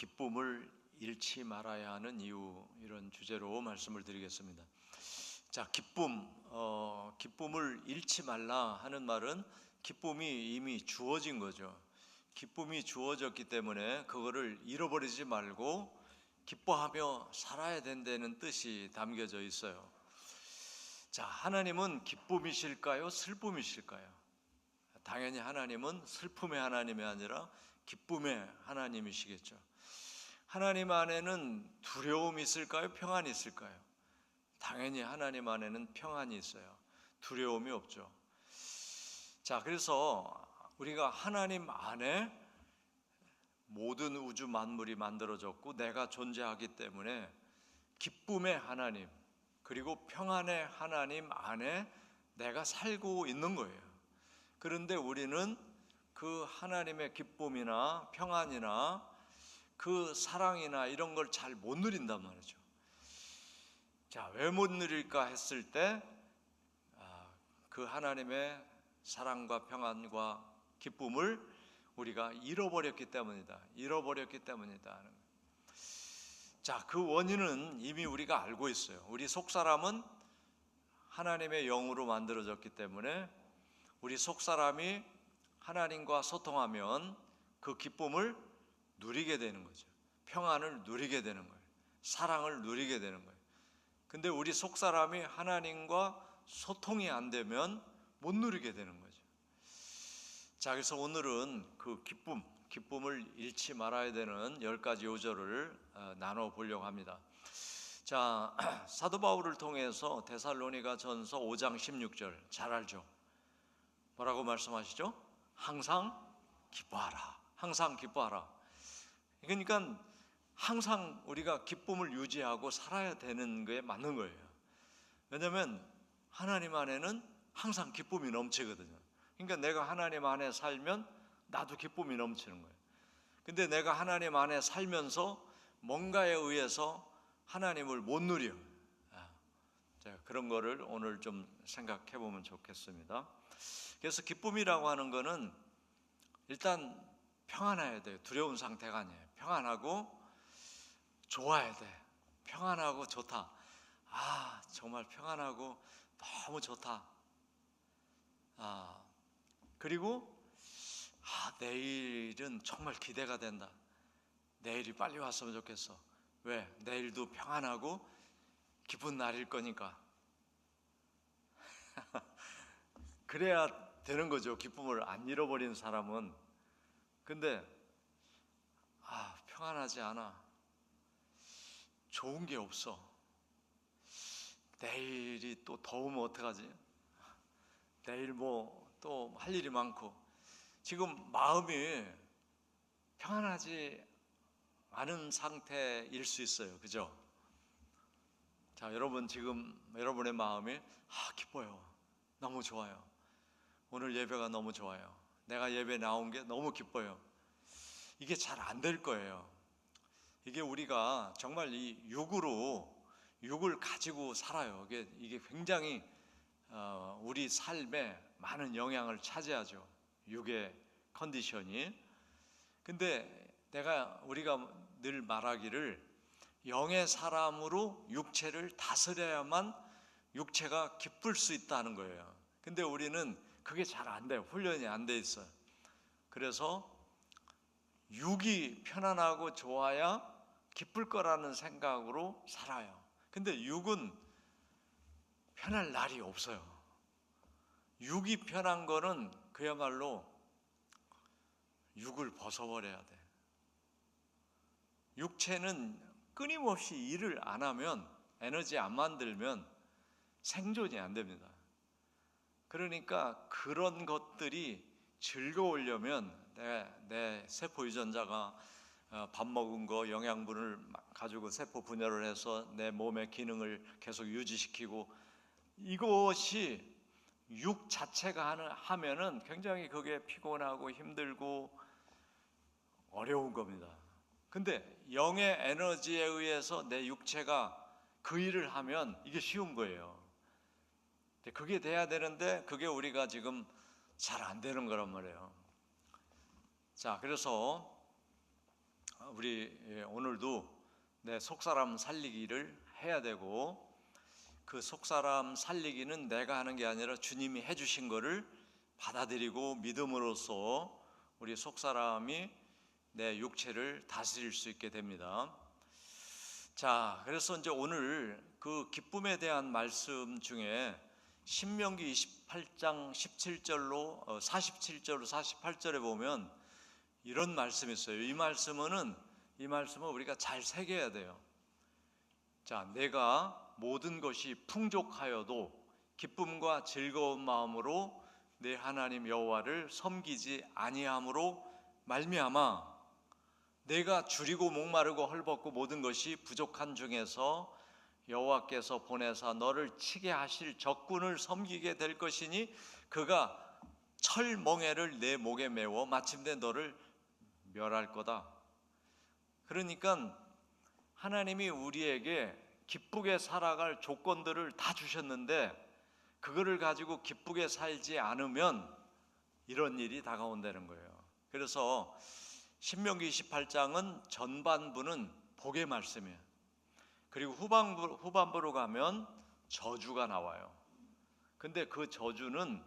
기쁨을 잃지 말아야 하는 이유, 이런 주제로 말씀을 드리겠습니다. 자, 기쁨을 잃지 말라 하는 말은 기쁨이 이미 주어진 거죠. 기쁨이 주어졌기 때문에 그거를 잃어버리지 말고 기뻐하며 살아야 된다는 뜻이 담겨져 있어요. 자, 하나님은 기쁨이실까요? 슬픔이실까요? 당연히 하나님은 슬픔의 하나님이 아니라 기쁨의 하나님이시겠죠. 하나님 안에는 두려움이 있을까요? 평안이 있을까요? 당연히 하나님 안에는 평안이 있어요. 두려움이 없죠. 자, 그래서 우리가 하나님 안에 모든 우주 만물이 만들어졌고 내가 존재하기 때문에 기쁨의 하나님, 그리고 평안의 하나님 안에 내가 살고 있는 거예요. 그런데 우리는 그 하나님의 기쁨이나 평안이나 그 사랑이나 이런 걸 잘 못 누린단 말이죠. 자, 왜 못 누릴까 했을 때 그 하나님의 사랑과 평안과 기쁨을 우리가 잃어버렸기 때문이다. 자, 그 원인은 이미 우리가 알고 있어요. 우리 속사람은 하나님의 영으로 만들어졌기 때문에 우리 속사람이 하나님과 소통하면 그 기쁨을 누리게 되는 거죠. 평안을 누리게 되는 거예요. 사랑을 누리게 되는 거예요. 근데 우리 속사람이 하나님과 소통이 안 되면 못 누리게 되는 거죠. 자, 그래서 오늘은 그 기쁨을 잃지 말아야 되는 10가지 요절을 나눠 보려고 합니다. 자, 사도 바울을 통해서 데살로니가 전서 5장 16절 잘 알죠? 뭐라고 말씀하시죠? 항상 기뻐하라. 항상 기뻐하라. 그러니까 항상 우리가 기쁨을 유지하고 살아야 되는 게 맞는 거예요. 왜냐하면 하나님 안에는 항상 기쁨이 넘치거든요. 그러니까 내가 하나님 안에 살면 나도 기쁨이 넘치는 거예요. 근데 내가 하나님 안에 살면서 뭔가에 의해서 하나님을 못 누려. 자, 그런 거를 오늘 좀 생각해 보면 좋겠습니다. 그래서 기쁨이라고 하는 거는 일단 평안해야 돼요. 두려운 상태가 아니에요. 평안하고 좋아야 돼. 평안하고 좋다. 정말 평안하고 너무 좋다. 그리고 내일은 정말 기대가 된다. 내일이 빨리 왔으면 좋겠어. 왜? 내일도 평안하고 기쁜 날일 거니까. 그래야 되는 거죠. 기쁨을 안 잃어버린 사람은. 근데 평안하지 않아. 좋은 게 없어. 내일이 또 더우면 어떡하지? 내일 뭐 또 할 일이 많고. 지금 마음이 평안하지 않은 상태일 수 있어요. 그죠? 자, 여러분 지금 여러분의 마음이 기뻐요. 너무 좋아요. 오늘 예배가 너무 좋아요. 내가 예배 나온 게 너무 기뻐요. 이게 잘 안 될 거예요. 이게 우리가 정말 이 육을 가지고 살아요. 이게 굉장히 우리 삶에 많은 영향을 차지하죠. 육의 컨디션이. 근데 우리가 늘 말하기를 영의 사람으로 육체를 다스려야만 육체가 기쁠 수 있다는 거예요. 근데 우리는 그게 잘 안 돼요. 훈련이 안 돼 있어요. 그래서 육이 편안하고 좋아야 기쁠 거라는 생각으로 살아요. 근데 육은 편할 날이 없어요. 육이 편한 거는 그야말로 육을 벗어버려야 돼. 육체는 끊임없이 일을 안 하면, 에너지 안 만들면 생존이 안 됩니다. 그러니까 그런 것들이 즐거우려면 내 세포 유전자가 밥 먹은 거 영양분을 가지고 세포 분열을 해서 내 몸의 기능을 계속 유지시키고, 이것이 육 자체가 하면은 굉장히 그게 피곤하고 힘들고 어려운 겁니다. 근데 영의 에너지에 의해서 내 육체가 그 일을 하면 이게 쉬운 거예요. 그게 돼야 되는데 그게 우리가 지금 잘 안 되는 거란 말이에요. 자, 그래서 우리 오늘도 내 속사람 살리기를 해야 되고, 그 속사람 살리기는 내가 하는 게 아니라 주님이 해주신 거를 받아들이고 믿음으로써 우리 속사람이 내 육체를 다스릴 수 있게 됩니다. 자, 그래서 이제 오늘 그 기쁨에 대한 말씀 중에 신명기 28장 17절로 47절로 48절에 보면 이런 말씀이 있어요. 이 말씀은 우리가 잘 새겨야 돼요. 자, 내가 모든 것이 풍족하여도 기쁨과 즐거운 마음으로 내 하나님 여호와를 섬기지 아니함으로 말미암아 내가 줄이고 목마르고 헐벗고 모든 것이 부족한 중에서 여호와께서 보내사 너를 치게 하실 적군을 섬기게 될 것이니 그가 철멍에를 내 목에 메워 마침내 너를 멸할 거다. 그러니까 하나님이 우리에게 기쁘게 살아갈 조건들을 다 주셨는데 그거를 가지고 기쁘게 살지 않으면 이런 일이 다가온다는 거예요. 그래서 신명기 28장은 전반부는 복의 말씀이에요. 그리고 후반부로 가면 저주가 나와요. 근데 그 저주는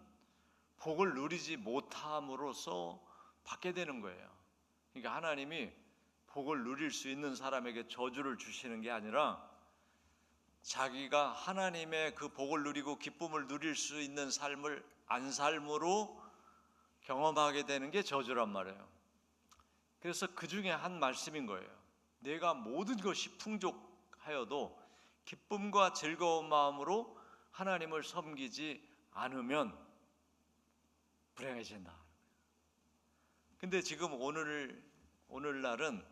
복을 누리지 못함으로써 받게 되는 거예요. 그러니까 하나님이 복을 누릴 수 있는 사람에게 저주를 주시는 게 아니라 자기가 하나님의 그 복을 누리고 기쁨을 누릴 수 있는 삶을 안 삶으로 경험하게 되는 게 저주란 말이에요. 그래서 그 중에 한 말씀인 거예요. 내가 모든 것이 풍족하여도 기쁨과 즐거운 마음으로 하나님을 섬기지 않으면 불행해진다. 근데 지금 오늘날은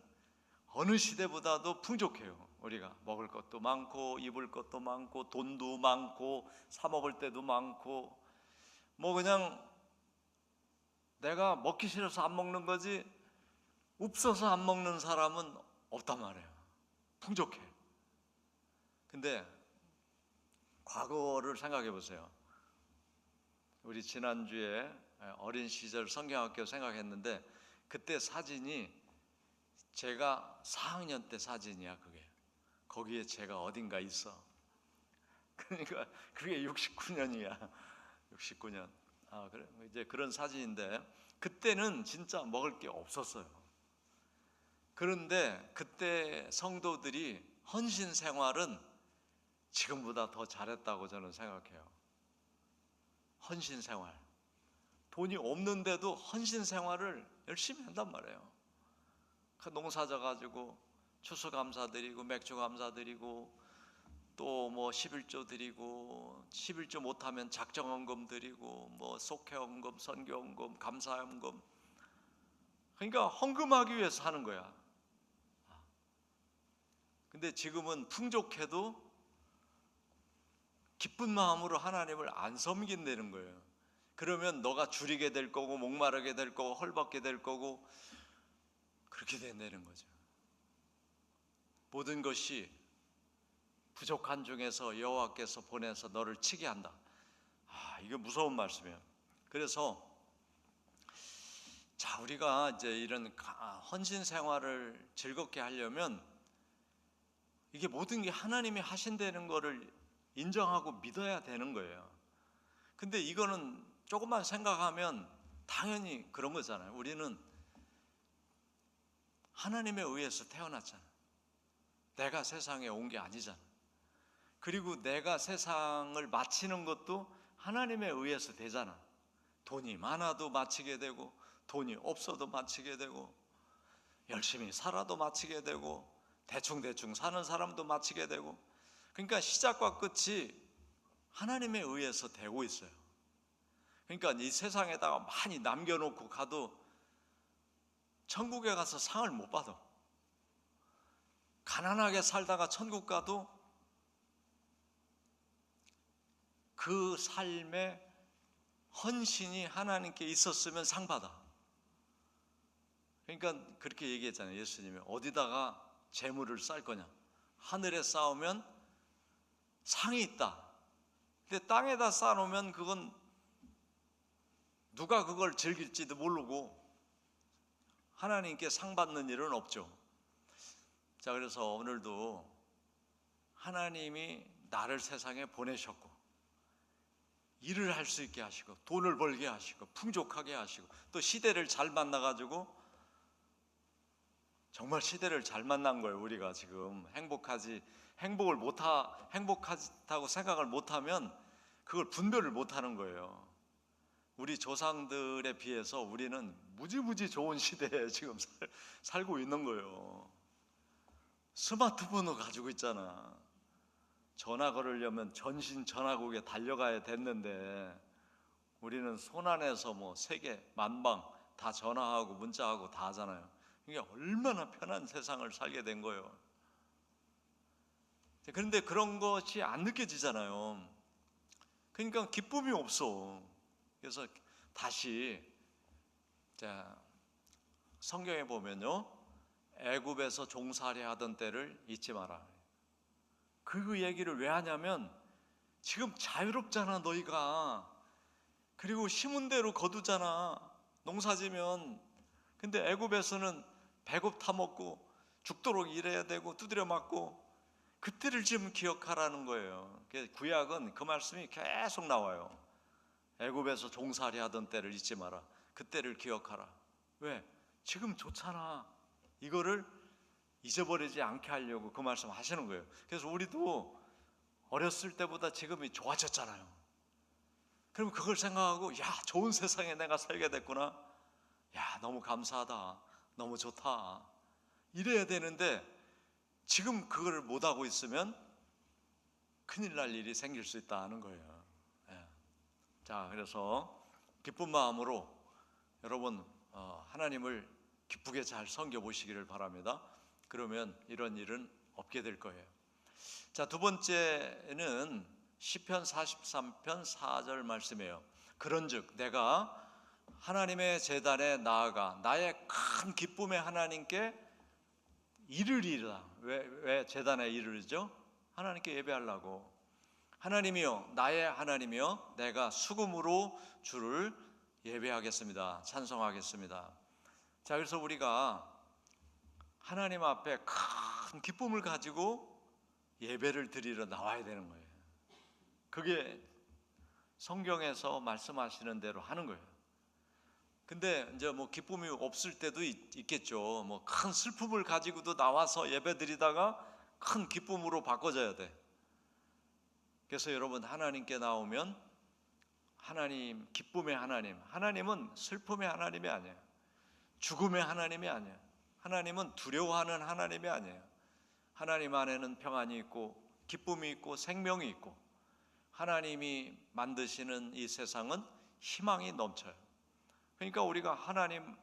어느 시대보다도 풍족해요. 우리가 먹을 것도 많고 입을 것도 많고 돈도 많고 사 먹을 때도 많고 뭐 그냥 내가 먹기 싫어서 안 먹는 거지 없어서 안 먹는 사람은 없단 말이에요. 풍족해. 근데 과거를 생각해 보세요. 우리 지난주에 어린 시절 성경학교 생각했는데 그때 사진이 제가 4학년 때 사진이야. 그게 거기에 제가 어딘가 있어. 그러니까 그게 69년이야. 69년. 그래 이제 그런 사진인데 그때는 진짜 먹을 게 없었어요. 그런데 그때 성도들이 헌신 생활은 지금보다 더 잘했다고 저는 생각해요. 헌신 생활. 돈이 없는데도 헌신 생활을 열심히 한단 말이에요. 그 농사져 가지고 추수감사 드리고 맥주감사 드리고 또 뭐 11조 드리고 11조 못하면 작정헌금 드리고 뭐 속회헌금, 선교헌금, 감사헌금. 그러니까 헌금하기 위해서 하는 거야. 근데 지금은 풍족해도 기쁜 마음으로 하나님을 안 섬긴다는 거예요. 그러면 너가 줄이게 될 거고 목마르게 될 거고 헐벗게 될 거고 그렇게 된다는 거죠. 모든 것이 부족한 중에서 여호와께서 보내서 너를 치게 한다. 이거 무서운 말씀이에요. 그래서 자, 우리가 이제 이런 헌신 생활을 즐겁게 하려면 이게 모든 게 하나님이 하신다는 거를 인정하고 믿어야 되는 거예요. 근데 이거는 조금만 생각하면 당연히 그런 거잖아요. 우리는 하나님에 의해서 태어났잖아. 내가 세상에 온 게 아니잖아. 그리고 내가 세상을 마치는 것도 하나님에 의해서 되잖아. 돈이 많아도 마치게 되고 돈이 없어도 마치게 되고 열심히 살아도 마치게 되고 대충 사는 사람도 마치게 되고 그러니까 시작과 끝이 하나님에 의해서 되고 있어요. 그러니까 이 세상에다가 많이 남겨놓고 가도 천국에 가서 상을 못 받아. 가난하게 살다가 천국 가도 그 삶의 헌신이 하나님께 있었으면 상 받아. 그러니까 그렇게 얘기했잖아요. 예수님이 어디다가 재물을 쌓을 거냐? 하늘에 쌓으면 상이 있다. 근데 땅에다 쌓아놓으면 그건 누가 그걸 즐길지도 모르고 하나님께 상 받는 일은 없죠. 자, 그래서 오늘도 하나님이 나를 세상에 보내셨고 일을 할 수 있게 하시고 돈을 벌게 하시고 풍족하게 하시고 또 시대를 잘 만나가지고 정말 시대를 잘 만난 거예요. 우리가 지금 행복하다고 생각을 못하면 그걸 분별을 못하는 거예요. 우리 조상들에 비해서 우리는 무지무지 좋은 시대에 지금 살고 있는 거예요. 스마트폰을 가지고 있잖아. 전화 걸으려면 전신 전화국에 달려가야 됐는데 우리는 손 안에서 뭐 세계 만방 다 전화하고 문자하고 다 하잖아요. 이게 얼마나 편한 세상을 살게 된 거예요. 그런데 그런 것이 안 느껴지잖아요. 그러니까 기쁨이 없어. 그래서 다시 성경에 보면요, 애굽에서 종살이 하던 때를 잊지 마라. 그 얘기를 왜 하냐면 지금 자유롭잖아 너희가. 그리고 심은 대로 거두잖아 농사지면. 근데 애굽에서는 배고 타먹고 죽도록 일해야 되고 두드려 맞고 그때를 지금 기억하라는 거예요. 구약은 그 말씀이 계속 나와요. 애굽에서 종살이 하던 때를 잊지 마라. 그때를 기억하라. 왜? 지금 좋잖아. 이거를 잊어버리지 않게 하려고 그 말씀 하시는 거예요. 그래서 우리도 어렸을 때보다 지금이 좋아졌잖아요. 그럼 그걸 생각하고 야, 좋은 세상에 내가 살게 됐구나. 야, 너무 감사하다. 너무 좋다. 이래야 되는데 지금 그걸 못하고 있으면 큰일 날 일이 생길 수 있다는 거예요. 예. 자, 그래서 기쁜 마음으로 여러분 하나님을 기쁘게 잘 섬겨보시기를 바랍니다. 그러면 이런 일은 없게 될 거예요. 자, 두 번째는 시편 43편 4절 말씀이에요. 그런즉 내가 하나님의 제단에 나아가 나의 큰 기쁨의 하나님께 이르리라. 왜 제단에 이르르죠? 하나님께 예배하려고. 하나님이여, 나의 하나님이여, 내가 수금으로 주를 예배하겠습니다. 찬송하겠습니다. 자, 그래서 우리가 하나님 앞에 큰 기쁨을 가지고 예배를 드리러 나와야 되는 거예요. 그게 성경에서 말씀하시는 대로 하는 거예요. 근데 이제 뭐 기쁨이 없을 때도 있겠죠. 뭐 큰 슬픔을 가지고도 나와서 예배 드리다가 큰 기쁨으로 바꿔져야 돼. 그래서 여러분 하나님께 나오면 하나님, 기쁨의 하나님, 하나님은 슬픔의 하나님이 아니에요. 죽음의 하나님이 아니에요. 하나님은 두려워하는 하나님이 아니에요. 하나님 안에는 평안이 있고 기쁨이 있고 생명이 있고 하나님이 만드시는 이 세상은 희망이 넘쳐요. 그러니까 우리가 하나님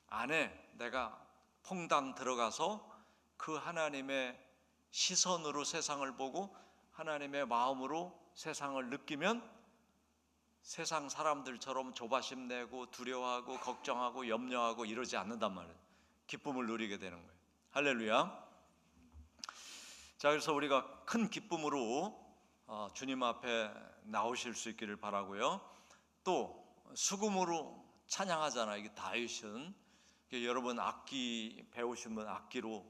안에 내가 퐁당 들어가서 그 하나님의 시선으로 세상을 보고 하나님의 마음으로 세상을 느끼면 세상 사람들처럼 조바심 내고 두려워하고 걱정하고 염려하고 이러지 않는단 말이에요. 기쁨을 누리게 되는 거예요. 할렐루야. 자, 그래서 우리가 큰 기쁨으로 주님 앞에 나오실 수 있기를 바라고요. 또 수금으로 찬양하잖아요. 이게 다윗은 여러분 악기 배우신 분 악기로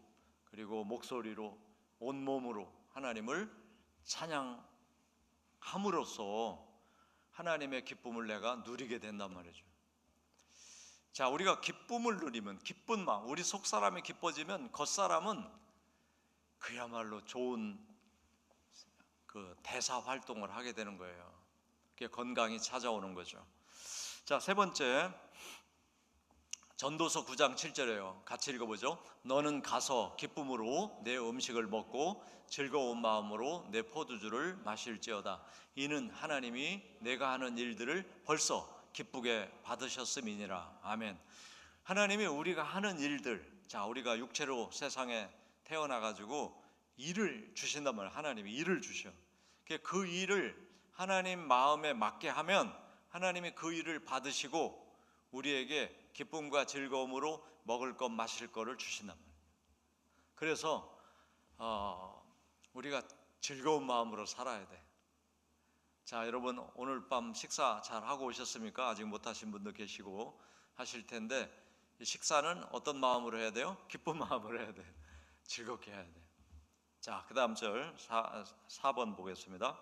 그리고 목소리로 온몸으로 하나님을 찬양함으로써 하나님의 기쁨을 내가 누리게 된단 말이죠. 자, 우리가 기쁨을 누리면 기쁜 마음, 우리 속사람이 기뻐지면 겉사람은 그야말로 좋은 그 대사 활동을 하게 되는 거예요. 그게 건강이 찾아오는 거죠. 자, 세 번째 전도서 9장 7절이에요. 같이 읽어보죠. 너는 가서 기쁨으로 내 음식을 먹고 즐거운 마음으로 내 포도주를 마실지어다. 이는 하나님이 내가 하는 일들을 벌써 기쁘게 받으셨음이니라. 아멘. 하나님이 우리가 하는 일들, 자, 우리가 육체로 세상에 태어나가지고 일을 주신단 말이에요. 하나님이 일을 주셔. 그 일을 하나님 마음에 맞게 하면 하나님이 그 일을 받으시고 우리에게 기쁨과 즐거움으로 먹을 것 마실 것을 주신단 말이에요. 그래서 우리가 즐거운 마음으로 살아야 돼. 자, 여러분 오늘 밤 식사 잘 하고 오셨습니까? 아직 못 하신 분도 계시고 하실 텐데 이 식사는 어떤 마음으로 해야 돼요? 기쁜 마음으로 해야 돼요. 즐겁게 해야 돼. 자, 그 다음 절 4번 보겠습니다.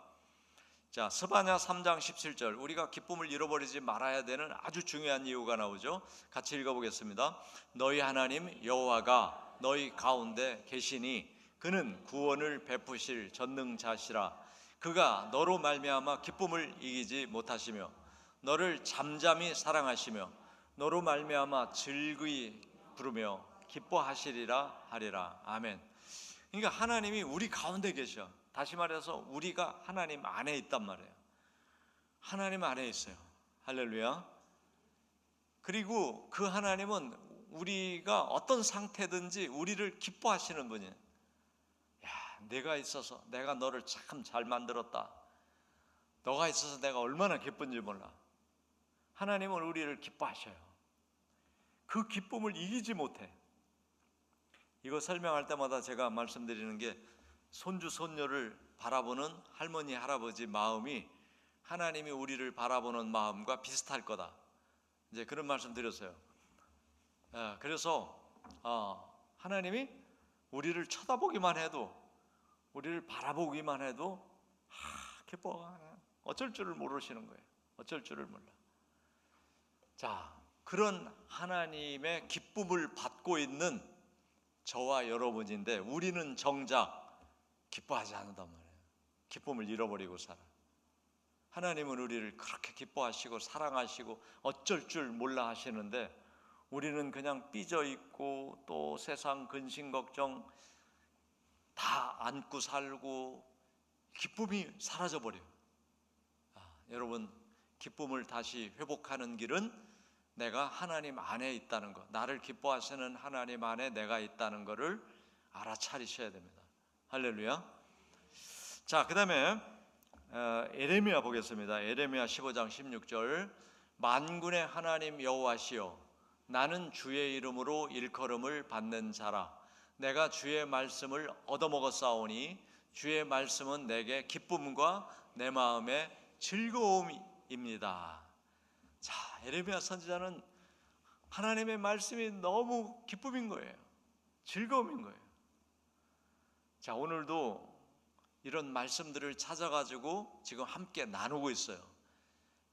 자, 스바냐 3장 17절, 우리가 기쁨을 잃어버리지 말아야 되는 아주 중요한 이유가 나오죠. 같이 읽어보겠습니다. 너희 하나님 여호와가 너희 가운데 계시니 그는 구원을 베푸실 전능자시라. 그가 너로 말미암아 기쁨을 이기지 못하시며 너를 잠잠히 사랑하시며 너로 말미암아 즐거이 부르며 기뻐하시리라 하리라. 아멘. 그러니까 하나님이 우리 가운데 계셔. 다시 말해서 우리가 하나님 안에 있단 말이에요. 하나님 안에 있어요. 할렐루야. 그리고 그 하나님은 우리가 어떤 상태든지 우리를 기뻐하시는 분이에요. 야, 내가 있어서 내가 너를 참 잘 만들었다. 너가 있어서 내가 얼마나 기쁜지 몰라. 하나님은 우리를 기뻐하셔요. 그 기쁨을 이기지 못해. 이거 설명할 때마다 제가 말씀드리는 게 손주 손녀를 바라보는 할머니 할아버지 마음이 하나님이 우리를 바라보는 마음과 비슷할 거다. 이제 그런 말씀 드렸어요. 그래서 하나님이 우리를 쳐다보기만 해도, 우리를 바라보기만 해도 기뻐하네. 어쩔 줄을 모르시는 거예요. 어쩔 줄을 몰라. 자, 그런 하나님의 기쁨을 받고 있는 저와 여러분인데 우리는 정작 기뻐하지 않는단 말이에요. 기쁨을 잃어버리고 살아. 하나님은 우리를 그렇게 기뻐하시고 사랑하시고 어쩔 줄 몰라 하시는데 우리는 그냥 삐져 있고 또 세상 근심 걱정 다 안고 살고 기쁨이 사라져 버려요. 여러분, 기쁨을 다시 회복하는 길은 내가 하나님 안에 있다는 것, 나를 기뻐하시는 하나님 안에 내가 있다는 것을 알아차리셔야 됩니다. 할렐루야. 자, 그 다음에 에레미야 보겠습니다. 에레미야 15장 16절, 만군의 하나님 여호와시여, 나는 주의 이름으로 일컬음을 받는 자라. 내가 주의 말씀을 얻어먹었사오니 주의 말씀은 내게 기쁨과 내 마음의 즐거움입니다. 자, 에레미야 선지자는 하나님의 말씀이 너무 기쁨인 거예요. 즐거움인 거예요. 자, 오늘도 이런 말씀들을 찾아가지고 지금 함께 나누고 있어요.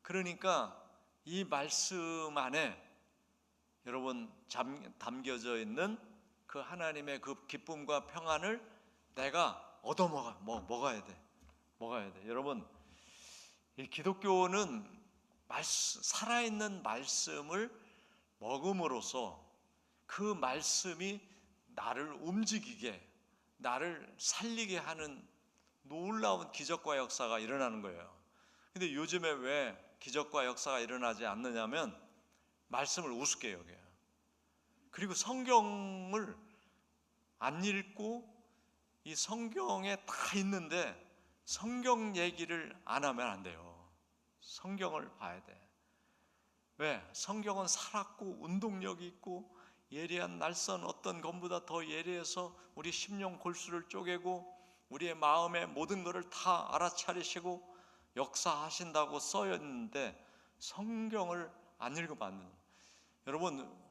그러니까 이 말씀 안에 여러분 담겨져 있는 그 하나님의 그 기쁨과 평안을 내가 먹어야 돼. 여러분, 이 기독교는 살아있는 말씀을 먹음으로써 그 말씀이 나를 움직이게, 나를 살리게 하는 놀라운 기적과 역사가 일어나는 거예요. 근데 요즘에 왜 기적과 역사가 일어나지 않느냐면 말씀을 우습게 여겨요. 그리고 성경을 안 읽고 이 성경에 다 있는데 성경 얘기를 안 하면 안 돼요. 성경을 봐야 돼. 왜? 성경은 살았고 운동력이 있고 예리한 날선 어떤 것보다 더 예리해서 우리 심령 골수를 쪼개고 우리의 마음의 모든 것을 다 알아차리시고 역사하신다고 써있는데 성경을 안 읽으면 안 돼요. 여러분,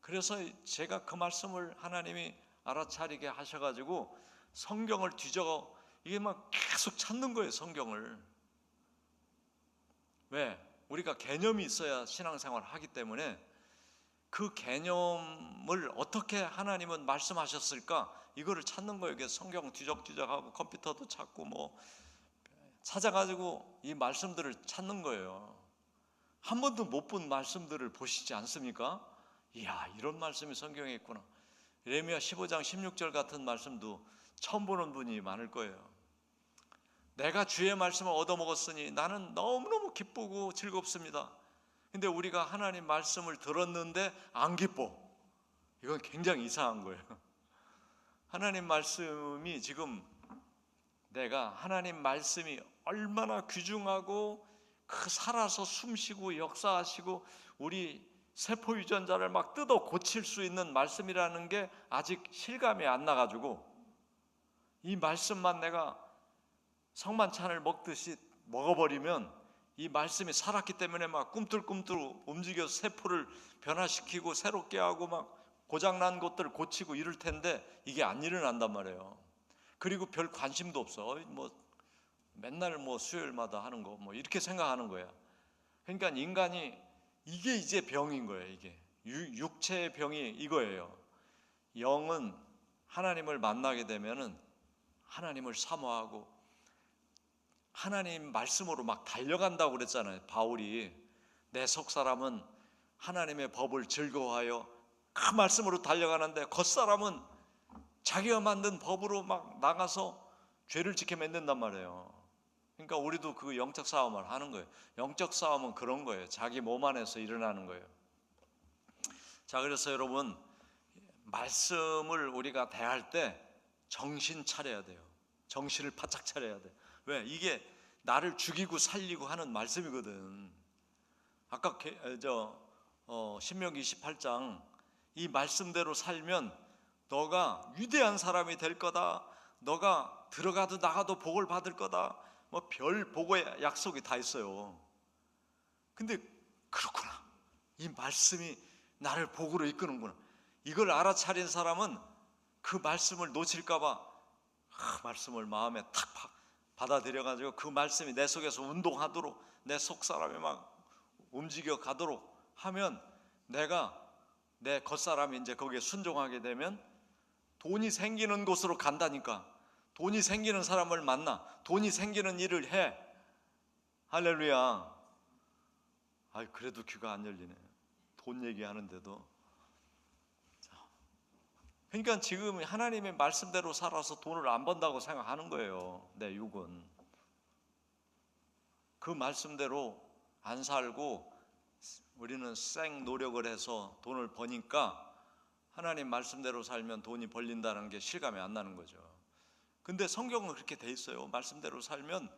그래서 제가 그 말씀을 하나님이 알아차리게 하셔가지고 성경을 뒤져 이게 막 계속 찾는 거예요. 성경을. 왜? 우리가 개념이 있어야 신앙생활을 하기 때문에 그 개념을 어떻게 하나님은 말씀하셨을까? 이거를 찾는 거예요. 그래서 성경 뒤적뒤적하고 컴퓨터도 찾고 뭐 찾아가지고 이 말씀들을 찾는 거예요. 한 번도 못 본 말씀들을 보시지 않습니까? 이야, 이런 말씀이 성경에 있구나. 예레미야 15장 16절 같은 말씀도 처음 보는 분이 많을 거예요. 내가 주의 말씀을 얻어먹었으니 나는 너무너무 기쁘고 즐겁습니다. 근데 우리가 하나님 말씀을 들었는데 안 기뻐. 이건 굉장히 이상한 거예요. 하나님 말씀이 지금 내가 하나님 말씀이 얼마나 귀중하고 살아서 숨쉬고 역사하시고 우리 세포 유전자를 막 뜯어 고칠 수 있는 말씀이라는 게 아직 실감이 안 나가지고 이 말씀만 내가 성만찬을 먹듯이 먹어버리면 이 말씀이 살았기 때문에 막 꿈틀꿈틀 움직여서 세포를 변화시키고 새롭게 하고 막 고장난 것들을 고치고 이럴 텐데 이게 안 일어난단 말이에요. 그리고 별 관심도 없어. 뭐 맨날 뭐 수요일마다 하는 거 뭐 이렇게 생각하는 거야. 그러니까 인간이 이게 이제 병인 거예요. 이게 육체의 병이 이거예요. 영은 하나님을 만나게 되면은 하나님을 사모하고 하나님 말씀으로 막 달려간다고 그랬잖아요. 바울이 내 속사람은 하나님의 법을 즐거워하여 그 말씀으로 달려가는데 겉사람은 자기가 만든 법으로 막 나가서 죄를 지켜 만든단 말이에요. 그러니까 우리도 그 영적 싸움을 하는 거예요. 영적 싸움은 그런 거예요. 자기 몸 안에서 일어나는 거예요. 자, 그래서 여러분 말씀을 우리가 대할 때 정신 차려야 돼요. 정신을 바짝 차려야 돼. 왜? 이게 나를 죽이고 살리고 하는 말씀이거든. 아까 신명기 28장 이 말씀대로 살면 너가 위대한 사람이 될 거다. 너가 들어가도 나가도 복을 받을 거다. 뭐 별 복의 약속이 다 있어요. 근데 그렇구나. 이 말씀이 나를 복으로 이끄는구나. 이걸 알아차린 사람은 그 말씀을 놓칠까봐 그 말씀을 마음에 탁 받아들여가지고 그 말씀이 내 속에서 운동하도록 내 속사람이 막 움직여 가도록 하면 내가 내 겉사람이 이제 거기에 순종하게 되면 돈이 생기는 곳으로 간다니까. 돈이 생기는 사람을 만나. 돈이 생기는 일을 해. 할렐루야. 아이, 그래도 귀가 안 열리네. 돈 얘기하는데도. 그러니까 지금 하나님의 말씀대로 살아서 돈을 안 번다고 생각하는 거예요. 내 육은. 그 말씀대로 안 살고 우리는 쌩 노력을 해서 돈을 버니까 하나님 말씀대로 살면 돈이 벌린다는 게 실감이 안 나는 거죠. 근데 성경은 그렇게 돼 있어요. 말씀대로 살면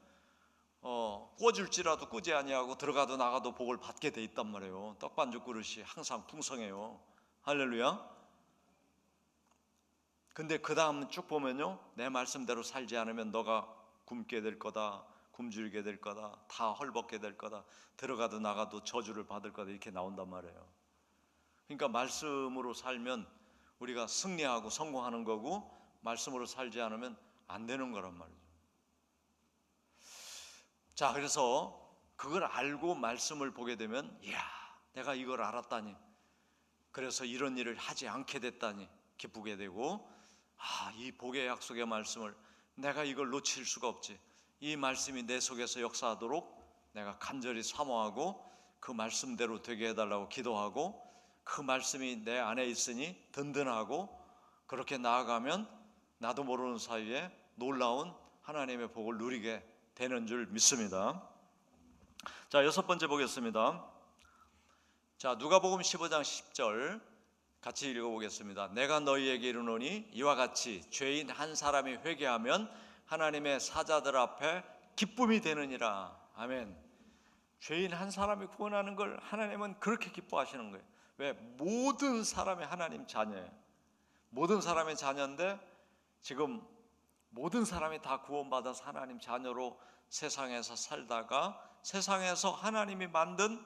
꿔줄지라도 꾸지 아니하고 들어가도 나가도 복을 받게 돼 있단 말이에요. 떡반죽 그릇이 항상 풍성해요. 할렐루야. 근데 그 다음 쭉 보면요, 내 말씀대로 살지 않으면 너가 굶게 될 거다, 굶주리게 될 거다, 다 헐벗게 될 거다, 들어가도 나가도 저주를 받을 거다, 이렇게 나온단 말이에요. 그러니까 말씀으로 살면 우리가 승리하고 성공하는 거고, 말씀으로 살지 않으면 안 되는 거란 말이죠. 자, 그래서 그걸 알고 말씀을 보게 되면, 이야, 내가 이걸 알았다니, 그래서 이런 일을 하지 않게 됐다니 기쁘게 되고, 이 복의 약속의 말씀을 내가 이걸 놓칠 수가 없지. 이 말씀이 내 속에서 역사하도록 내가 간절히 사모하고 그 말씀대로 되게 해달라고 기도하고 그 말씀이 내 안에 있으니 든든하고 그렇게 나아가면 나도 모르는 사이에 놀라운 하나님의 복을 누리게 되는 줄 믿습니다. 자, 6번째 보겠습니다. 자, 누가복음 15장 10절 같이 읽어보겠습니다. 내가 너희에게 이르노니 이와 같이 죄인 한 사람이 회개하면 하나님의 사자들 앞에 기쁨이 되느니라. 아멘. 죄인 한 사람이 구원하는 걸 하나님은 그렇게 기뻐하시는 거예요. 왜? 모든 사람이 하나님 자녀예요. 모든 사람의 자녀인데 지금 모든 사람이 다 구원받아서 하나님 자녀로 세상에서 살다가 세상에서 하나님이 만든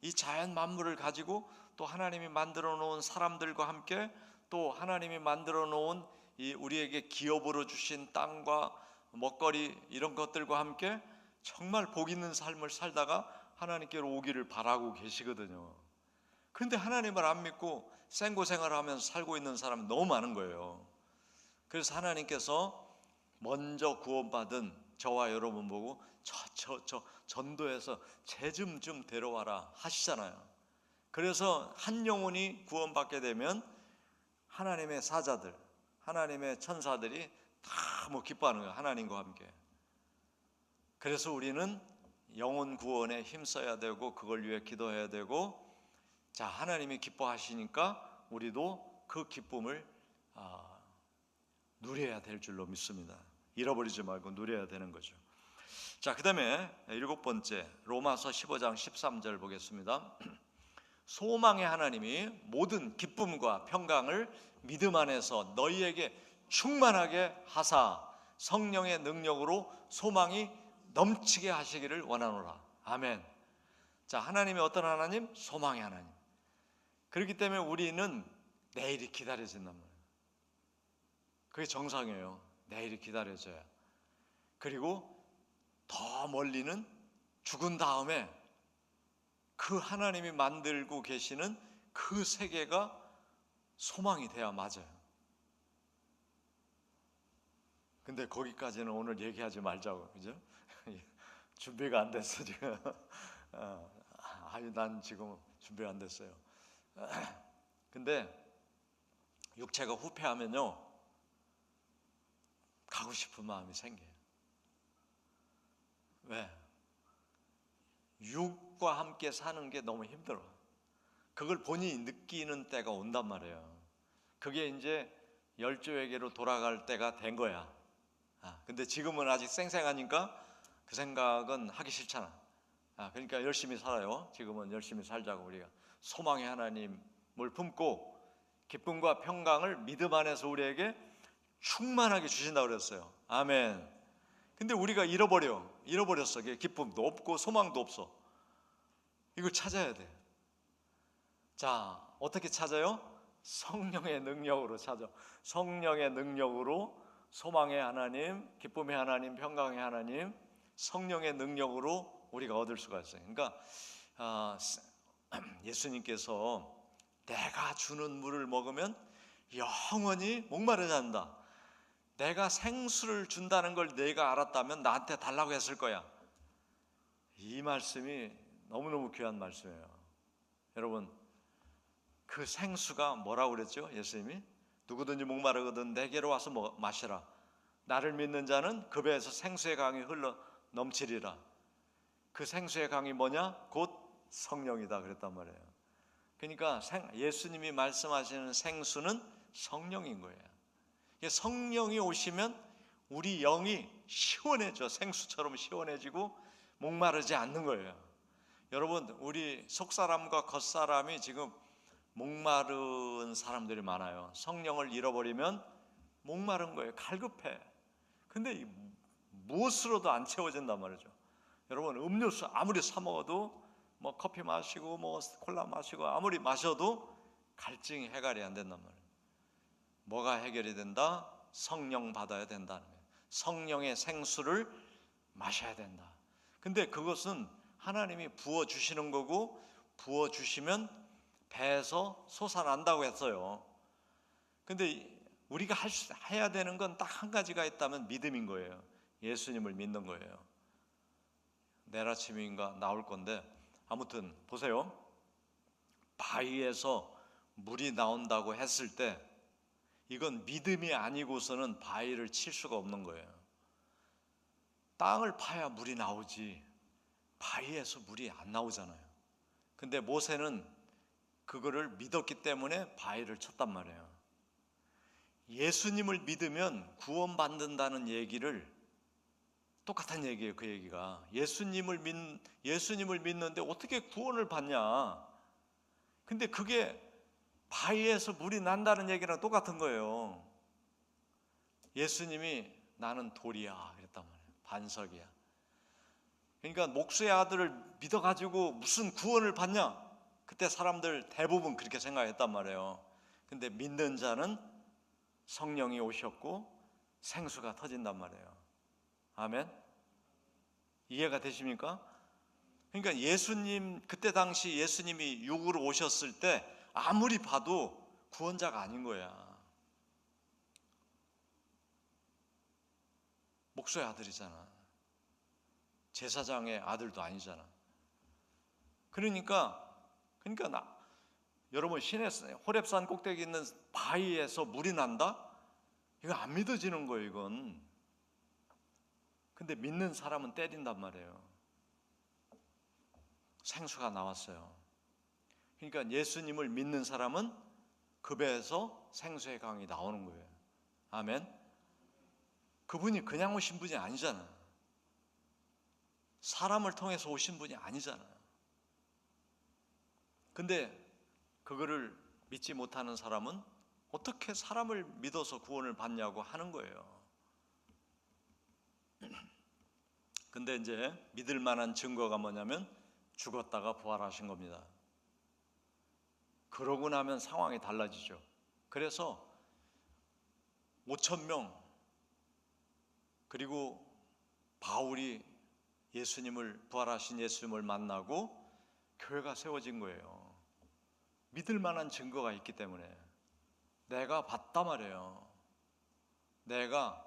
이 자연 만물을 가지고 또 하나님이 만들어 놓은 사람들과 함께 또 하나님이 만들어 놓은 이 우리에게 기업으로 주신 땅과 먹거리 이런 것들과 함께 정말 복 있는 삶을 살다가 하나님께로 오기를 바라고 계시거든요. 그런데 하나님을 안 믿고 생고생활을 하면서 살고 있는 사람이 너무 많은 거예요. 그래서 하나님께서 먼저 구원받은 저와 여러분 보고 저 전도해서 쟤 좀 데려와라 하시잖아요. 그래서 한 영혼이 구원받게 되면 하나님의 사자들, 하나님의 천사들이 다 뭐 기뻐하는 거예요. 하나님과 함께. 그래서 우리는 영혼 구원에 힘써야 되고 그걸 위해 기도해야 되고, 자, 하나님이 기뻐하시니까 우리도 그 기쁨을 누려야 될 줄로 믿습니다. 잃어버리지 말고 누려야 되는 거죠. 자, 그 다음에 7번째 로마서 15장 13절 보겠습니다. 소망의 하나님이 모든 기쁨과 평강을 믿음 안에서 너희에게 충만하게 하사 성령의 능력으로 소망이 넘치게 하시기를 원하노라. 아멘. 자, 하나님이 어떤 하나님? 소망의 하나님. 그렇기 때문에 우리는 내일이 기다려진단 말이에요. 그게 정상이에요. 내일이 기다려져야. 그리고 더 멀리는 죽은 다음에 그 하나님이 만들고 계시는 그 세계가 소망이 돼야 맞아요. 근데 거기까지는 오늘 얘기하지 말자고, 그죠? 준비가 안 됐어 지금. 난 지금 준비가 안 됐어요. 근데 육체가 후패하면요, 가고 싶은 마음이 생겨요. 왜? 육과 함께 사는 게 너무 힘들어. 그걸 본인이 느끼는 때가 온단 말이에요. 그게 이제 열조에게로 돌아갈 때가 된 거야. 근데 지금은 아직 쌩쌩하니까 그 생각은 하기 싫잖아. 그러니까 열심히 살아요. 지금은 열심히 살자고. 우리가 소망의 하나님을 품고 기쁨과 평강을 믿음 안에서 우리에게 충만하게 주신다고 그랬어요. 아멘. 근데 우리가 잃어버렸어. 기쁨도 없고 소망도 없어. 이걸 찾아야 돼. 자, 어떻게 찾아요? 성령의 능력으로 찾아. 성령의 능력으로 소망의 하나님, 기쁨의 하나님, 평강의 하나님, 성령의 능력으로 우리가 얻을 수가 있어요. 그러니까 예수님께서 내가 주는 물을 먹으면 영원히 목마르지 않는다. 내가 생수를 준다는 걸 내가 알았다면 나한테 달라고 했을 거야. 이 말씀이 너무너무 귀한 말씀이에요. 여러분, 그 생수가 뭐라고 그랬죠? 예수님이 누구든지 목마르거든 내게로 와서 마시라. 나를 믿는 자는 그 배에서 생수의 강이 흘러 넘치리라. 그 생수의 강이 뭐냐? 곧 성령이다 그랬단 말이에요. 그러니까 예수님이 말씀하시는 생수는 성령인 거예요. 성령이 오시면 우리 영이 시원해져. 생수처럼 시원해지고 목마르지 않는 거예요. 여러분, 우리 속사람과 겉사람이 지금 목마른 사람들이 많아요. 성령을 잃어버리면 목마른 거예요. 갈급해. 근데 무엇으로도 안 채워진단 말이죠. 여러분, 음료수 아무리 사 먹어도 뭐 커피 마시고 뭐 콜라 마시고 아무리 마셔도 갈증이 해결이 안 된단 말이에요. 뭐가 해결이 된다? 성령 받아야 된다는 거예요. 성령의 생수를 마셔야 된다. 근데 그것은 하나님이 부어주시는 거고, 부어주시면 배에서 솟아난다고 했어요. 근데 우리가 해야 되는 건 딱 한 가지가 있다면 믿음인 거예요. 예수님을 믿는 거예요. 내일 아침인가 나올 건데, 아무튼 보세요. 바위에서 물이 나온다고 했을 때 이건 믿음이 아니고서는 바위를 칠 수가 없는 거예요. 땅을 파야 물이 나오지 바위에서 물이 안 나오잖아요. 근데 모세는 그거를 믿었기 때문에 바위를 쳤단 말이에요. 예수님을 믿으면 구원받는다는 얘기를 똑같은 얘기예요. 그 얘기가 예수님을 믿는데 어떻게 구원을 받냐? 근데 그게 바위에서 물이 난다는 얘기랑 똑같은 거예요. 예수님이 나는 돌이야 그랬단 말이에요. 반석이야. 그러니까 목수의 아들을 믿어가지고 무슨 구원을 받냐? 그때 사람들 대부분 그렇게 생각했단 말이에요. 근데 믿는 자는 성령이 오셨고 생수가 터진단 말이에요. 아멘. 이해가 되십니까? 그러니까 예수님, 그때 당시 예수님이 육으로 오셨을 때 아무리 봐도 구원자가 아닌 거야. 목수의 아들이잖아. 제사장의 아들도 아니잖아. 그러니까 여러분, 호렙산 꼭대기 있는 바위에서 물이 난다? 이거 안 믿어지는 거예요, 이건. 근데 믿는 사람은 때린단 말이에요. 생수가 나왔어요. 그러니까 예수님을 믿는 사람은 그 배에서 생수의 강이 나오는 거예요. 아멘. 그분이 그냥 오신 분이 아니잖아요. 사람을 통해서 오신 분이 아니잖아요. 근데 그거를 믿지 못하는 사람은 어떻게 사람을 믿어서 구원을 받냐고 하는 거예요. 근데 이제 믿을 만한 증거가 뭐냐면 죽었다가 부활하신 겁니다. 그러고 나면 상황이 달라지죠. 그래서 5천 명, 그리고 바울이 부활하신 예수님을 만나고 교회가 세워진 거예요. 믿을 만한 증거가 있기 때문에. 내가 봤단 말이에요. 내가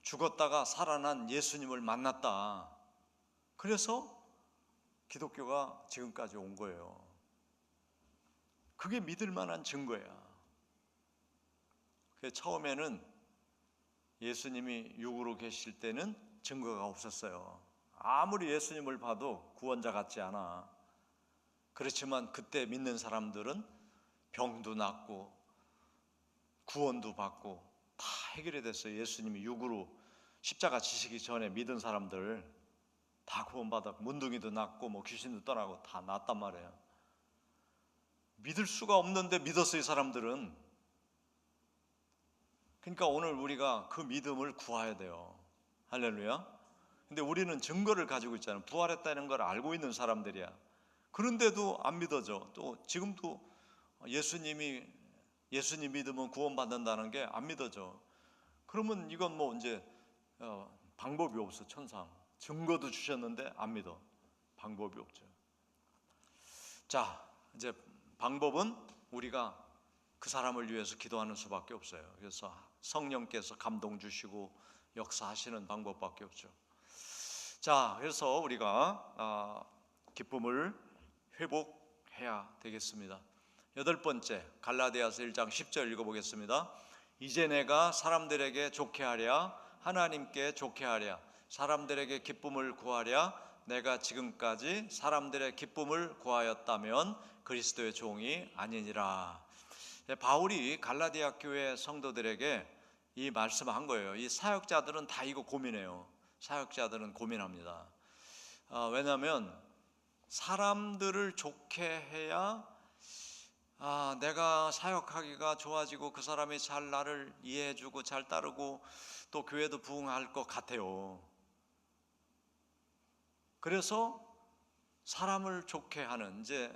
죽었다가 살아난 예수님을 만났다. 그래서 기독교가 지금까지 온 거예요. 그게 믿을 만한 증거야. 처음에는 예수님이 육으로 계실 때는 증거가 없었어요. 아무리 예수님을 봐도 구원자 같지 않아. 그렇지만 그때 믿는 사람들은 병도 낫고 구원도 받고 다 해결이 됐어요. 예수님이 육으로 십자가 지시기 전에 믿은 사람들 다 구원받아, 문둥이도 낫고 뭐 귀신도 떠나고 다 낫단 말이에요. 믿을 수가 없는데 믿었어요, 이 사람들은. 그러니까 오늘 우리가 그 믿음을 구해야 돼요. 할렐루야. 근데 우리는 증거를 가지고 있잖아요. 부활했다는 걸 알고 있는 사람들이야. 그런데도 안 믿어져. 또 지금도 예수님 믿으면 구원받는다는 게 안 믿어져. 그러면 이건 뭐 이제 방법이 없어. 천상 증거도 주셨는데 안 믿어. 방법이 없죠. 자, 이제 방법은 우리가 그 사람을 위해서 기도하는 수밖에 없어요. 그래서 성령께서 감동 주시고 역사하시는 방법밖에 없죠. 자, 그래서 우리가 기쁨을 회복해야 되겠습니다. 8번째, 갈라디아서 1장 10절 읽어보겠습니다. 이제 내가 사람들에게 좋게 하랴 하나님께 좋게 하랴 사람들에게 기쁨을 구하랴 내가 지금까지 사람들의 기쁨을 구하였다면 그리스도의 종이 아니니라. 바울이 갈라디아 교회 성도들에게 이 말씀을 한 거예요. 이 사역자들은 다 이거 고민해요. 사역자들은 고민합니다. 왜냐하면 사람들을 좋게 해야 내가 사역하기가 좋아지고 그 사람이 잘 나를 이해해주고 잘 따르고 또 교회도 부흥할 것 같아요. 그래서 사람을 좋게 하는 이제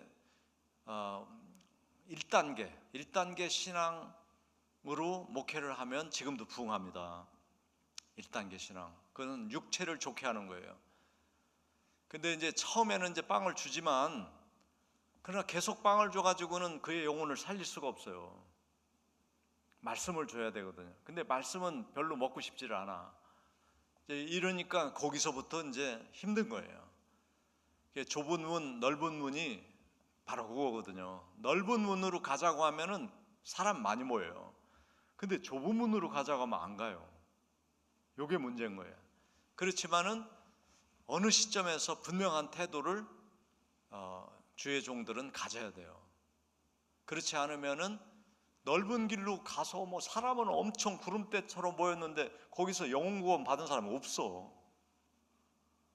1단계 신앙으로 목회를 하면 지금도 부흥합니다. 1단계 신앙. 그건 육체를 좋게 하는 거예요. 근데 이제 처음에는 이제 빵을 주지만 그러나 계속 빵을 줘가지고는 그의 영혼을 살릴 수가 없어요. 말씀을 줘야 되거든요. 근데 말씀은 별로 먹고 싶지를 않아. 이러니까 거기서부터 이제 힘든 거예요. 좁은 문, 넓은 문이 바로 그거거든요. 넓은 문으로 가자고 하면은 사람 많이 모여요. 근데 좁은 문으로 가자고 하면 안 가요. 이게 문제인 거예요. 그렇지만은 어느 시점에서 분명한 태도를 주의 종들은 가져야 돼요. 그렇지 않으면은 넓은 길로 가서 뭐 사람은 엄청 구름대처럼 모였는데 거기서 영혼 구원 받은 사람이 없어.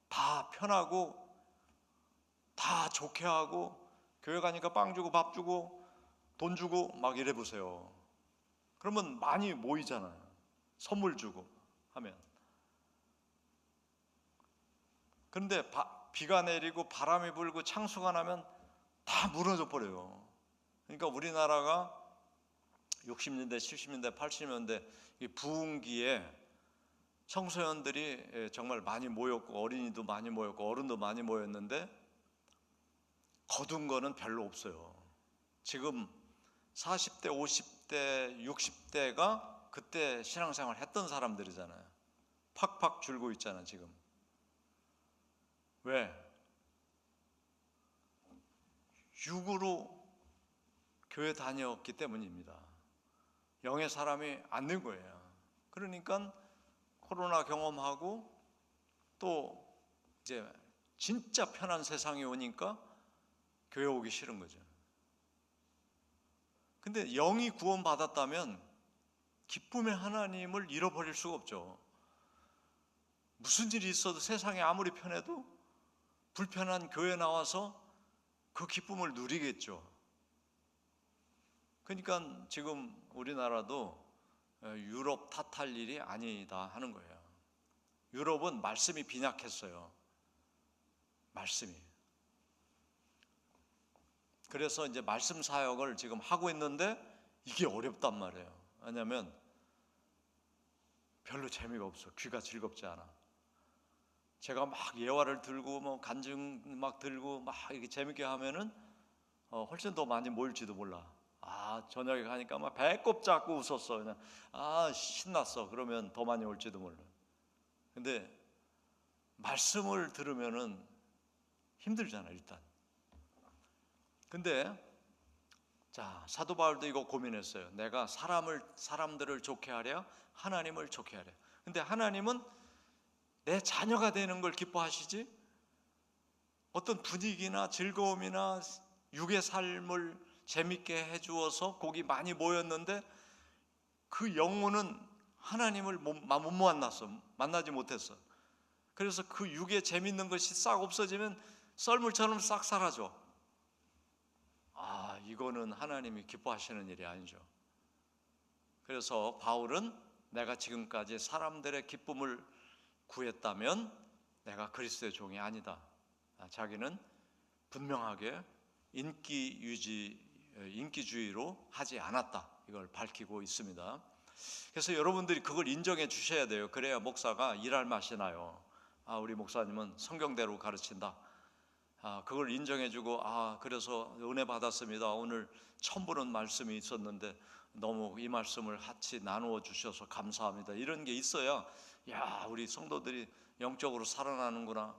다 편하고 다 좋게 하고 교회 가니까 빵 주고 밥 주고 돈 주고 막 이래 보세요. 그러면 많이 모이잖아요. 선물 주고 하면. 그런데 비가 내리고 바람이 불고 창수가 나면 다 무너져 버려요. 그러니까 우리나라가 60년대, 70년대, 80년대 이 부흥기에 청소년들이 정말 많이 모였고 어린이도 많이 모였고 어른도 많이 모였는데 거둔 거는 별로 없어요. 지금 40대, 50대, 60대가 그때 신앙생활 했던 사람들이잖아요. 팍팍 줄고 있잖아요, 지금. 왜? 육으로 교회 다녔기 때문입니다. 영의 사람이 안 된 거예요. 그러니까 코로나 경험하고 또 이제 진짜 편한 세상이 오니까 교회 오기 싫은 거죠. 근데 영이 구원받았다면 기쁨의 하나님을 잃어버릴 수가 없죠. 무슨 일이 있어도 세상에 아무리 편해도 불편한 교회 나와서 그 기쁨을 누리겠죠. 그러니까 지금 우리나라도 유럽 탓할 일이 아니다 하는 거예요. 유럽은 말씀이 빈약했어요. 말씀이. 그래서 이제 말씀 사역을 지금 하고 있는데 이게 어렵단 말이에요. 왜냐하면 별로 재미가 없어. 귀가 즐겁지 않아. 제가 막 예화를 들고 뭐 간증 막 들고 막 이렇게 재밌게 하면은 훨씬 더 많이 모일지도 몰라. 저녁에 가니까 막 배꼽 잡고 웃었어. 그냥 신났어. 그러면 더 많이 올지도 몰라. 근데 말씀을 들으면은 힘들잖아 일단. 근데 자, 사도 바울도 이거 고민했어요. 내가 사람들을 좋게 하랴, 하나님을 좋게 하랴. 근데 하나님은 내 자녀가 되는 걸 기뻐하시지, 어떤 분위기나 즐거움이나 육의 삶을 재밌게 해주어서 거기 많이 모였는데 그 영혼은 하나님을 못 만났어. 만나지 못했어. 그래서 그 육의 재밌는 것이 싹 없어지면 썰물처럼 싹 사라져. 이거는 하나님이 기뻐하시는 일이 아니죠. 그래서 바울은 내가 지금까지 사람들의 기쁨을 구했다면 내가 그리스도의 종이 아니다. 자기는 분명하게 인기주의로 하지 않았다. 이걸 밝히고 있습니다. 그래서 여러분들이 그걸 인정해 주셔야 돼요. 그래야 목사가 일할 맛이 나요. 우리 목사님은 성경대로 가르친다. 그걸 인정해주고 그래서 은혜 받았습니다. 오늘 처음 보는 말씀이 있었는데 너무 이 말씀을 같이 나누어 주셔서 감사합니다. 이런 게 있어야 우리 성도들이 영적으로 살아나는구나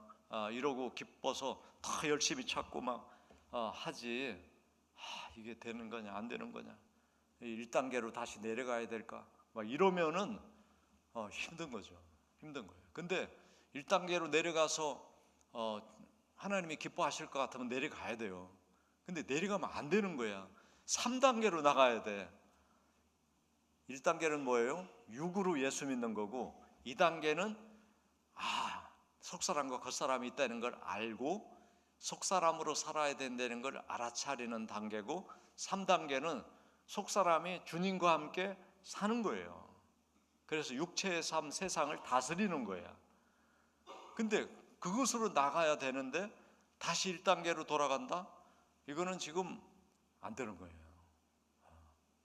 이러고 기뻐서 더 열심히 찾고 막 하지. 이게 되는 거냐 안 되는 거냐, 1단계로 다시 내려가야 될까 막 이러면은 힘든 거죠. 힘든 거예요. 근데 1단계로 내려가서 하나님이 기뻐하실 것 같으면 내려가야 돼요. 근데 내려가면 안 되는 거야. 3단계로 나가야 돼. 1단계는 뭐예요? 육으로 예수 믿는 거고, 2단계는 속사람과 겉사람이 있다는 걸 알고 속사람으로 살아야 된다는 걸 알아차리는 단계고, 3단계는 속사람이 주님과 함께 사는 거예요. 그래서 육체의 삶, 세상을 다스리는 거야. 근데 그것으로 나가야 되는데 다시 1단계로 돌아간다? 이거는 지금 안 되는 거예요.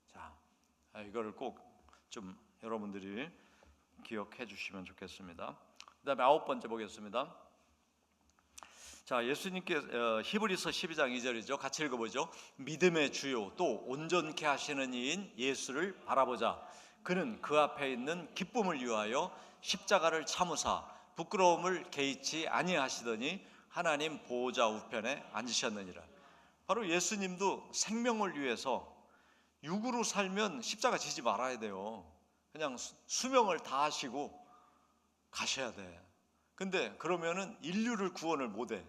자, 이거를 꼭 좀 여러분들이 기억해 주시면 좋겠습니다. 그 다음에 9번째 보겠습니다. 자, 예수님께 히브리서 12장 2절이죠. 같이 읽어보죠. 믿음의 주요 또 온전케 하시는 이인 예수를 바라보자. 그는 그 앞에 있는 기쁨을 위하여 십자가를 참으사 부끄러움을 개의치 아니하시더니 하나님 보호자 우편에 앉으셨느니라. 바로 예수님도 생명을 위해서 육으로 살면 십자가 지지 말아야 돼요. 그냥 수명을 다하시고 가셔야 돼. 근데 그러면은 인류를 구원을 못해.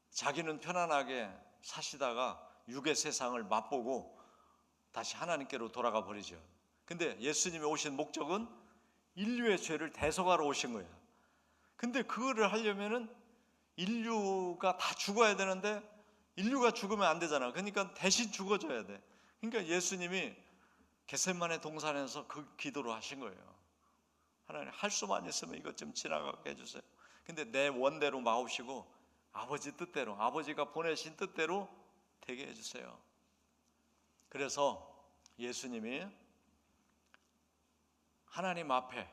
자기는 편안하게 사시다가 육의 세상을 맛보고 다시 하나님께로 돌아가 버리죠. 근데 예수님이 오신 목적은 인류의 죄를 대속하러 오신 거예요. 근데 그거를 하려면은 인류가 다 죽어야 되는데 인류가 죽으면 안 되잖아. 그러니까 대신 죽어줘야 돼. 그러니까 예수님이 겟세마네 동산에서 그 기도를 하신 거예요. 하나님, 할 수만 있으면 이것 좀 지나가게 해주세요. 근데 내 원대로 마옵시고 아버지 뜻대로, 아버지가 보내신 뜻대로 되게 해주세요. 그래서 예수님이 하나님 앞에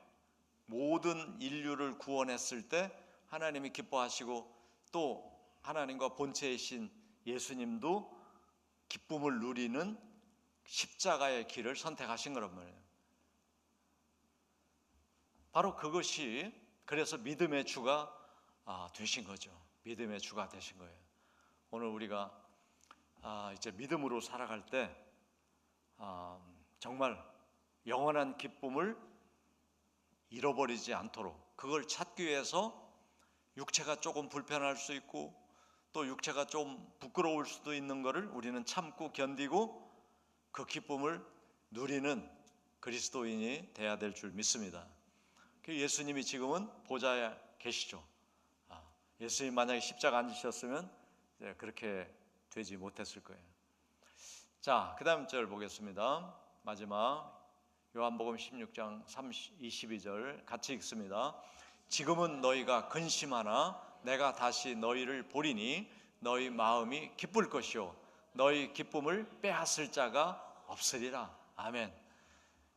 모든 인류를 구원했을 때 하나님이 기뻐하시고, 또 하나님과 본체이신 예수님도 기쁨을 누리는 십자가의 길을 선택하신 거란 말이에요. 바로 그것이 그래서 믿음의 주가 되신 거죠. 믿음의 주가 되신 거예요. 오늘 우리가 이제 믿음으로 살아갈 때 정말 영원한 기쁨을 잃어버리지 않도록, 그걸 찾기 위해서 육체가 조금 불편할 수 있고 또 육체가 좀 부끄러울 수도 있는 것을 우리는 참고 견디고 그 기쁨을 누리는 그리스도인이 돼야 될 줄 믿습니다. 예수님이 지금은 보좌에 계시죠. 예수님 만약에 십자가 안 지셨으면 그렇게 되지 못했을 거예요. 자, 그 다음 절 보겠습니다. 마지막 요한복음 16장 22절 같이 읽습니다. 지금은 너희가 근심하나 내가 다시 너희를 보리니 너희 마음이 기쁠 것이요 너희 기쁨을 빼앗을 자가 없으리라. 아멘.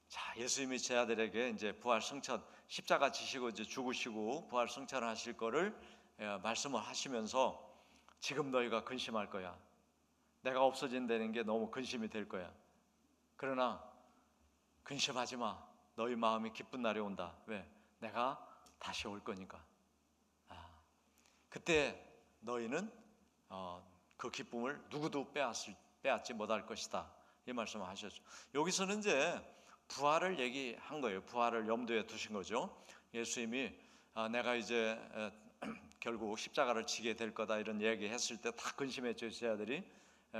자, 예수님이 제 아들에게 이제 부활 승천, 십자가 지시고 이제 죽으시고 부활 승천하실 거를 말씀을 하시면서 지금 너희가 근심할 거야. 내가 없어진다는 게 너무 근심이 될 거야. 그러나 근심하지 마. 너희 마음이 기쁜 날이 온다. 왜? 내가 다시 올 거니까. 그때 너희는 그 기쁨을 누구도 빼앗지 못할 것이다. 이 말씀을 하셨죠. 여기서는 이제 부활을 얘기한 거예요. 부활을 염두에 두신 거죠. 예수님이 내가 이제 결국 십자가를 지게 될 거다 이런 얘기했을 때 다 근심했죠, 제 아들이.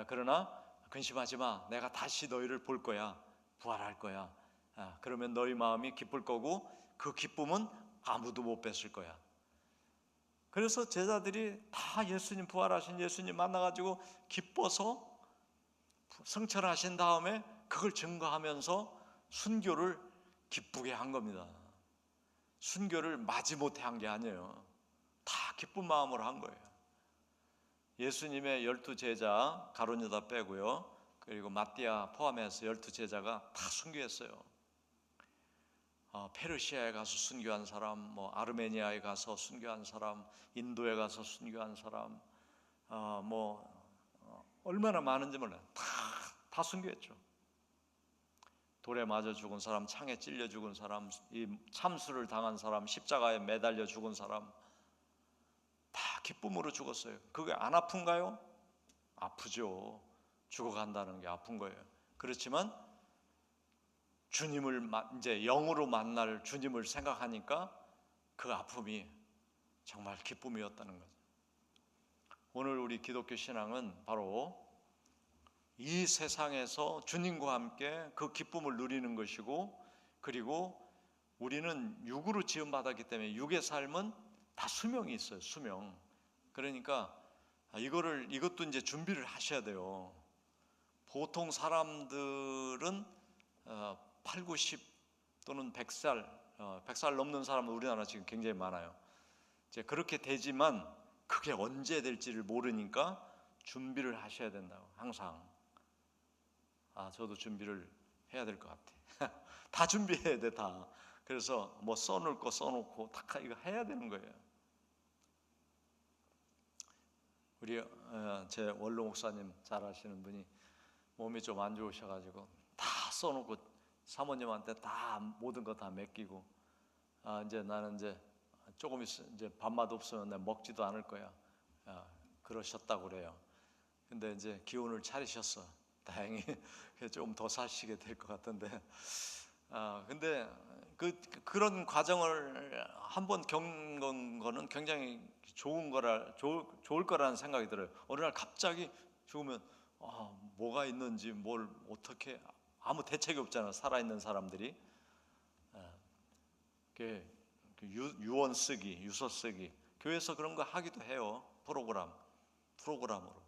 그러나 근심하지 마. 내가 다시 너희를 볼 거야. 부활할 거야. 그러면 너희 마음이 기쁠 거고 그 기쁨은 아무도 못 뺏을 거야. 그래서 제자들이 다 예수님, 부활하신 예수님 만나가지고 기뻐서 승천하신 다음에 그걸 증거하면서 순교를 기쁘게 한 겁니다. 순교를 마지못해 한 게 아니에요. 다 기쁜 마음으로 한 거예요. 예수님의 12제자 가룟 유다 빼고요, 그리고 마띠아 포함해서 12제자가 다 순교했어요. 페르시아에 가서 순교한 사람, 뭐 아르메니아에 가서 순교한 사람, 인도에 가서 순교한 사람, 얼마나 많은지 몰라요. 다 순교했죠. 돌에 맞아 죽은 사람, 창에 찔려 죽은 사람, 이 참수를 당한 사람, 십자가에 매달려 죽은 사람, 다 기쁨으로 죽었어요. 그게 안 아픈가요? 아프죠. 죽어간다는 게 아픈 거예요. 그렇지만 주님을 이제 영으로 만날 주님을 생각하니까 그 아픔이 정말 기쁨이었다는 거죠. 오늘 우리 기독교 신앙은 바로 이 세상에서 주님과 함께 그 기쁨을 누리는 것이고, 그리고 우리는 육으로 지음받았기 때문에 육의 삶은 다 수명이 있어요. 수명. 그러니까 이것도 이제 준비를 하셔야 돼요. 보통 사람들은 8, 90 또는 100살 넘는 사람은 우리나라 지금 굉장히 많아요. 이제 그렇게 되지만 그게 언제 될지를 모르니까 준비를 하셔야 된다고. 항상 저도 준비를 해야 될 것 같아. 다 준비해야 돼, 다. 그래서 뭐 써놓을 거 써놓고 다 이거 해야 되는 거예요. 우리 제 원로 목사님 잘 아시는 분이 몸이 좀 안 좋으셔가지고 다 써놓고 사모님한테 다 모든 거 다 맡기고, 이제 나는 이제 조금 있어 이제 밥맛 없으면 내가 먹지도 않을 거야. 그러셨다고 그래요. 근데 이제 기운을 차리셨어. 다행히 좀 더 사시게 될 것 같은데. 근데 그런 과정을 한번 겪은 거는 굉장히 좋을 거라는 생각이 들어요. 어느 날 갑자기 죽으면 뭐가 있는지 뭘 어떻게 아무 대책이 없잖아. 살아있는 사람들이. 유언 쓰기, 유서 쓰기, 교회에서 그런 거 하기도 해요. 프로그램으로.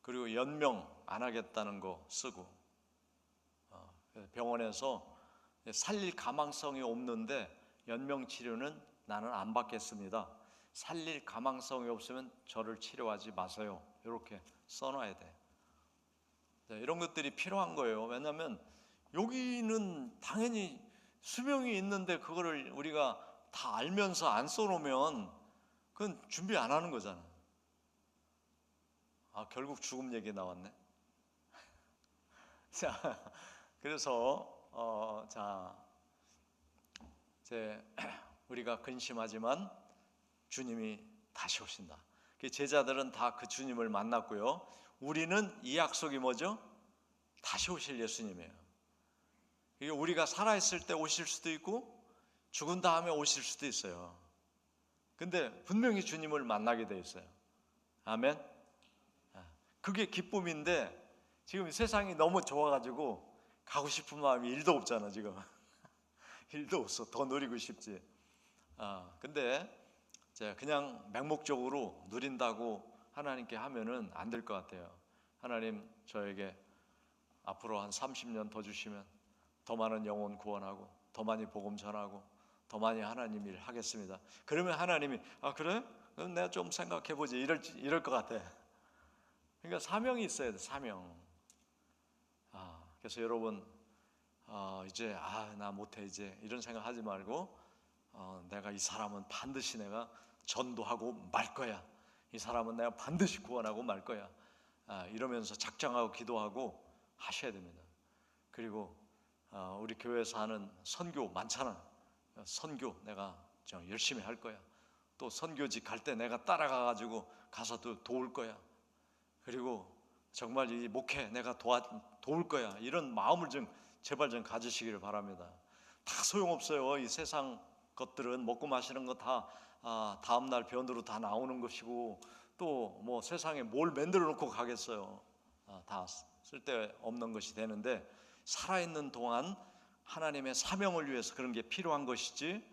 그리고 연명 안 하겠다는 거 쓰고, 병원에서 살릴 가망성이 없는데 연명 치료는 나는 안 받겠습니다. 살릴 가망성이 없으면 저를 치료하지 마세요. 이렇게 써놔야 돼. 이런 것들이 필요한 거예요. 왜냐하면 여기는 당연히 수명이 있는데 그거를 우리가 다 알면서 안 써놓으면 그건 준비 안 하는 거잖아. 결국 죽음 얘기 나왔네. 자, 그래서 우리가 근심하지만 주님이 다시 오신다. 제자들은 다 그 주님을 만났고요. 우리는 이 약속이 뭐죠? 다시 오실 예수님이에요. 이게 우리가 살아있을 때 오실 수도 있고 죽은 다음에 오실 수도 있어요. 근데 분명히 주님을 만나게 돼 있어요. 아멘. 그게 기쁨인데 지금 세상이 너무 좋아가지고 가고 싶은 마음이 1도 없잖아 지금. 1도 없어. 더 누리고 싶지. 근데 그냥 맹목적으로 누린다고 하나님께 하면은 안 될 것 같아요. 하나님 저에게 앞으로 한 30년 더 주시면 더 많은 영혼 구원하고 더 많이 복음 전하고 더 많이 하나님 일 하겠습니다. 그러면 하나님이 그래? 그럼 내가 좀 생각해보지 이럴 것 같아. 그러니까 사명이 있어야 돼. 사명. 그래서 여러분 이제 나 못해 이제 이런 생각 하지 말고 내가 이 사람은 반드시 내가 전도하고 말 거야. 이 사람은 내가 반드시 구원하고 말 거야. 이러면서 작정하고 기도하고 하셔야 됩니다. 그리고 우리 교회에서 하는 선교 많잖아. 선교 내가 좀 열심히 할 거야. 또 선교지 갈 때 내가 따라가 가지고 가서 또 도울 거야. 그리고 정말 이 목회 내가 도울 거야. 이런 마음을 좀 제발 좀 가지시기를 바랍니다. 다 소용없어요. 이 세상 것들은 먹고 마시는 거 다 다음날 변으로 다 나오는 것이고 또 뭐 세상에 뭘 만들어 놓고 가겠어요. 다 쓸데없는 것이 되는데 살아있는 동안 하나님의 사명을 위해서 그런 게 필요한 것이지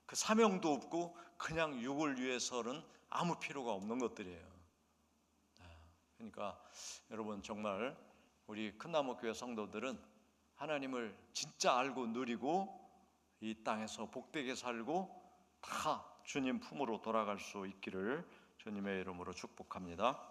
그 사명도 없고 그냥 육을 위해서는 아무 필요가 없는 것들이에요. 그러니까 여러분 정말 우리 큰나무교회 성도들은 하나님을 진짜 알고 누리고 이 땅에서 복되게 살고 다 주님 품으로 돌아갈 수 있기를 주님의 이름으로 축복합니다.